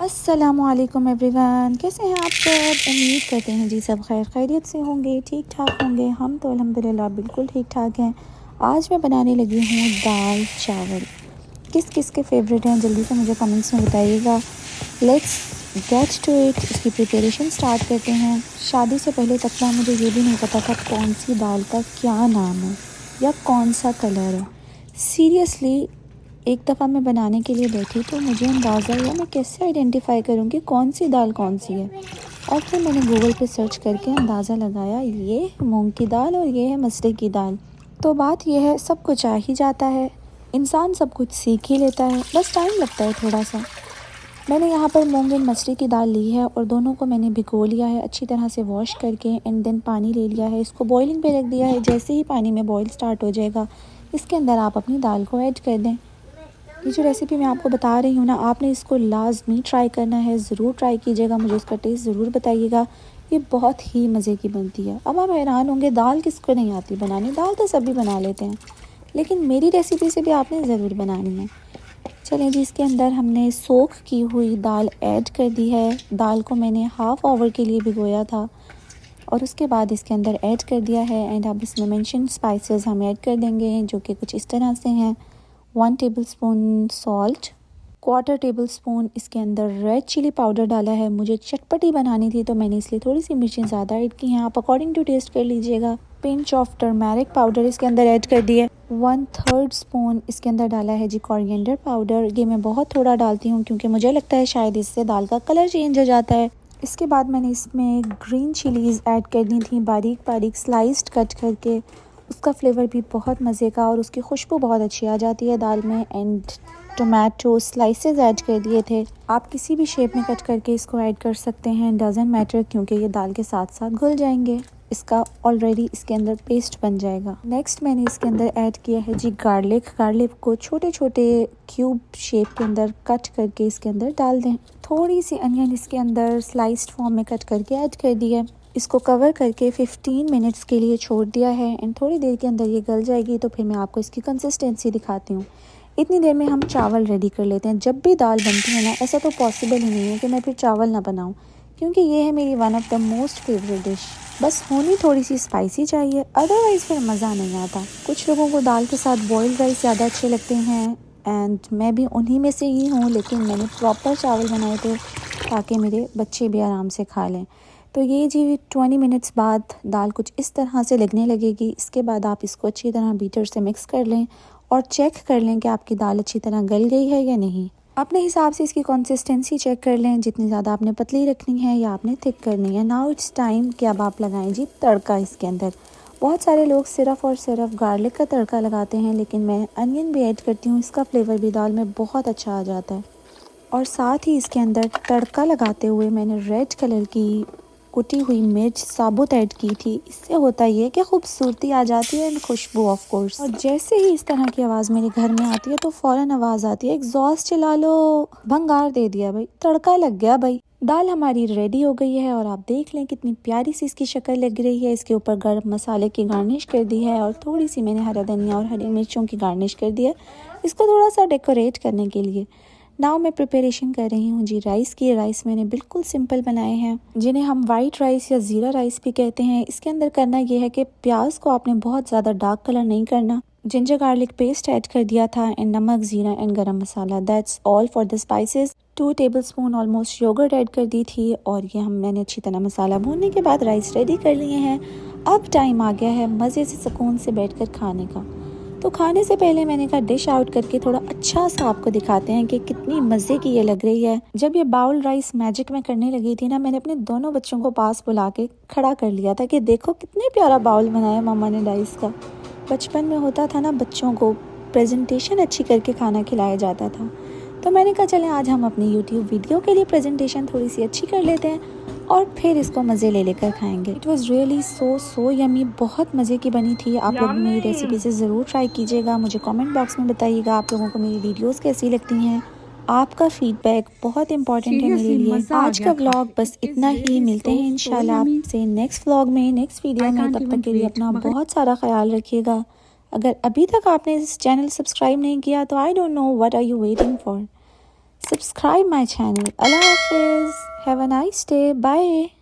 अस्सलामुअलैकुम एवरीवन, कैसे हैं आप सब। उम्मीद करते हैं जी सब खैर खैरियत से होंगे, ठीक ठाक होंगे। हम तो अल्हम्दुलिल्लाह बिल्कुल ठीक ठाक हैं। आज मैं बनाने लगी हूँ दाल चावल। किस किस के फेवरेट हैं जल्दी से मुझे कमेंट्स में बताइएगा। Let's get to it. इसकी प्रिपरेशन स्टार्ट करते हैं। शादी से पहले तक ना मुझे ये भी नहीं पता था कौन सी दाल का क्या नाम है या कौन सा कलर है। सीरियसली एक दफ़ा मैं बनाने के लिए बैठी तो मुझे अंदाज़ा हुआ मैं कैसे आइडेंटिफ़ाई करूँगी कौन सी दाल कौन सी है। और फिर मैंने गूगल पे सर्च करके अंदाज़ा लगाया, ये है मूंग की दाल और ये है मसरे की दाल। तो बात यह है, सब कुछ आ ही जाता है, इंसान सब कुछ सीख ही लेता है, बस टाइम लगता है थोड़ा सा। मैंने यहाँ पर मूंग एंड मसरे की दाल ली है और दोनों को मैंने भिगो लिया है अच्छी तरह से वॉश करके। एंड देन पानी ले लिया है, इसको बॉइलिंग पे रख दिया है। जैसे ही पानी में बॉईल स्टार्ट हो जाएगा, इसके अंदर आप अपनी दाल को ऐड कर दें। ये जो रेसिपी मैं आपको बता रही हूँ ना, आपने इसको लाजमी ट्राई करना है, ज़रूर ट्राई कीजिएगा, मुझे उसका टेस्ट ज़रूर बताइएगा। ये बहुत ही मज़े की बनती है। अब आप हैरान होंगे दाल किसको नहीं आती बनानी, दाल तो सभी बना लेते हैं, लेकिन मेरी रेसिपी से भी आपने ज़रूर बनानी है। चलें जी, इसके अंदर हमने सोख की हुई दाल ऐड कर दी है। दाल को मैंने हाफ़ आवर के लिए भिगोया था और उसके बाद इसके अंदर ऐड कर दिया है। एंड अब इसमें मेंशन स्पाइसेस हम ऐड कर देंगे, जो कि कुछ इस तरह से हैं। 1 टेबलस्पून सॉल्ट, 1/4 टेबलस्पून इसके अंदर रेड चिली पाउडर डाला है। मुझे चटपटी बनानी थी तो मैंने इसलिए थोड़ी सी मिर्चें ज़्यादा ऐड की हैं, आप अकॉर्डिंग टू टेस्ट कर लीजिएगा। पिंच ऑफ टर्मेरिक पाउडर इसके अंदर ऐड कर दिया। 1/3 स्पून इसके अंदर डाला है जी कोरिएंडर पाउडर। ये मैं बहुत थोड़ा डालती हूँ क्योंकि मुझे लगता है शायद इससे दाल का कलर चेंज हो जाता है। इसके बाद मैंने इसमें ग्रीन चिलीज़ ऐड करनी थी, बारीक बारीक स्लाइस्ड कट करके। उसका फ्लेवर भी बहुत मज़े का और उसकी खुशबू बहुत अच्छी आ जाती है दाल में। एंड टोमेटो स्लाइसेस ऐड कर दिए थे, आप किसी भी शेप में कट करके इसको ऐड कर सकते हैं, डजंट मैटर, क्योंकि ये दाल के साथ साथ घुल जाएंगे। इसका ऑलरेडी इसके अंदर पेस्ट बन जाएगा। नेक्स्ट मैंने इसके अंदर ऐड किया है जी गार्लिक। गार्लिक को छोटे छोटे क्यूब शेप के अंदर कट करके इसके अंदर डाल दें। थोड़ी सी अनियन इसके अंदर स्लाइस्ड फॉर्म में कट करके ऐड कर दी है। इसको कवर करके 15 मिनट्स के लिए छोड़ दिया है। एंड थोड़ी देर के अंदर ये गल जाएगी तो फिर मैं आपको इसकी कंसिस्टेंसी दिखाती हूँ। इतनी देर में हम चावल रेडी कर लेते हैं। जब भी दाल बनती है ना, ऐसा तो पॉसिबल ही नहीं है कि मैं फिर चावल ना बनाऊँ, क्योंकि ये है मेरी one of the most favourite dish. बस होनी थोड़ी सी स्पाइसी चाहिए, अदरवाइज़ फिर मज़ा नहीं आता। कुछ लोगों को दाल के साथ बॉइल्ड राइस ज़्यादा अच्छे लगते हैं एंड मैं भी उन्हीं में से ही हूँ, लेकिन मैंने प्रॉपर चावल बनाए थे ताकि मेरे बच्चे भी आराम से खा लें। तो ये जी 20 मिनट्स बाद दाल कुछ इस तरह से लगने लगेगी। इसके बाद आप इसको अच्छी तरह बीटर से मिक्स कर लें और चेक कर लें कि आपकी दाल अच्छी तरह गल गई है या नहीं। अपने हिसाब से इसकी कंसिस्टेंसी चेक कर लें, जितनी ज़्यादा आपने पतली रखनी है या आपने थिक करनी है। नाउ इट्स टाइम कि अब आप लगाएं जी तड़का इसके अंदर। बहुत सारे लोग सिर्फ़ और सिर्फ गार्लिक का तड़का लगाते हैं, लेकिन मैं अनियन भी ऐड करती हूँ, इसका फ्लेवर भी दाल में बहुत अच्छा आ जाता है। और साथ ही इसके अंदर तड़का लगाते हुए मैंने रेड कलर की कुटी हुई मिर्च साबुत ऐड की थी। इससे होता ये कि खूबसूरती आ जाती है एंड खुशबू ऑफ कोर्स। और जैसे ही इस तरह की आवाज़ मेरे घर में आती है तो फ़ौरन आवाज़ आती है, एग्जॉस्ट चला लो, भंगार दे दिया भाई, तड़का लग गया भाई। दाल हमारी रेडी हो गई है और आप देख लें कितनी प्यारी सी इसकी शक्ल लग रही है। इसके ऊपर गर्म मसाले की गार्निश कर दी है और थोड़ी सी मैंने हरा धनिया और हरी मिर्चों की गार्निश कर दी है, इसको थोड़ा सा डेकोरेट करने के लिए। नाउ मैं प्रिपरेशन कर रही हूँ जी राइस की। राइस मैंने बिल्कुल सिंपल बनाए हैं, जिन्हें हम वाइट राइस या ज़ीरा राइस भी कहते हैं। इसके अंदर करना ये है कि प्याज को आपने बहुत ज़्यादा डार्क कलर नहीं करना। जिंजर गार्लिक पेस्ट ऐड कर दिया था एंड नमक, ज़ीरा and garam masala, that's all for the spices. 2 tablespoon almost yoghurt add कर दी थी और ये मैंने अच्छी तरह मसाला भूनने के बाद राइस रेडी कर लिए हैं। अब टाइम आ गया है मज़े से सुकून से बैठकर खाने का। तो खाने से पहले मैंने कहा डिश आउट करके थोड़ा अच्छा सा आपको दिखाते हैं कि कितनी मज़े की ये लग रही है। जब ये बाउल राइस मैजिक में करने लगी थी ना, मैंने अपने दोनों बच्चों को पास बुला के खड़ा कर लिया था कि देखो कितने प्यारा बाउल बनाया मामा ने राइस का। बचपन में होता था ना, बच्चों को प्रेजेंटेशन अच्छी करके खाना खिलाया जाता था, तो मैंने कहा चलें आज हम अपनी यूट्यूब वीडियो के लिए प्रेजेंटेशन थोड़ी सी अच्छी कर लेते हैं और फिर इसको मज़े ले लेकर खाएंगे। It was really so yummy, बहुत मज़े की बनी थी। आप लोग मेरी रेसिपी से ज़रूर ट्राई कीजिएगा। मुझे कमेंट बॉक्स में बताइएगा आप लोगों को मेरी वीडियोस कैसी लगती हैं। आपका फीडबैक बहुत इंपॉर्टेंट है मेरे लिए। आज का व्लॉग बस इतना ही, मिलते हैं इंशाल्लाह आपसे नेक्स्ट व्लॉग में, नेक्स्ट वीडियो में। तब तक के लिए अपना बहुत सारा ख्याल रखिएगा। अगर अभी तक आपने इस चैनल सब्सक्राइब नहीं किया तो I don't know what are you waiting for. subscribe my channel. Allah Hafiz. Have a nice day. Bye.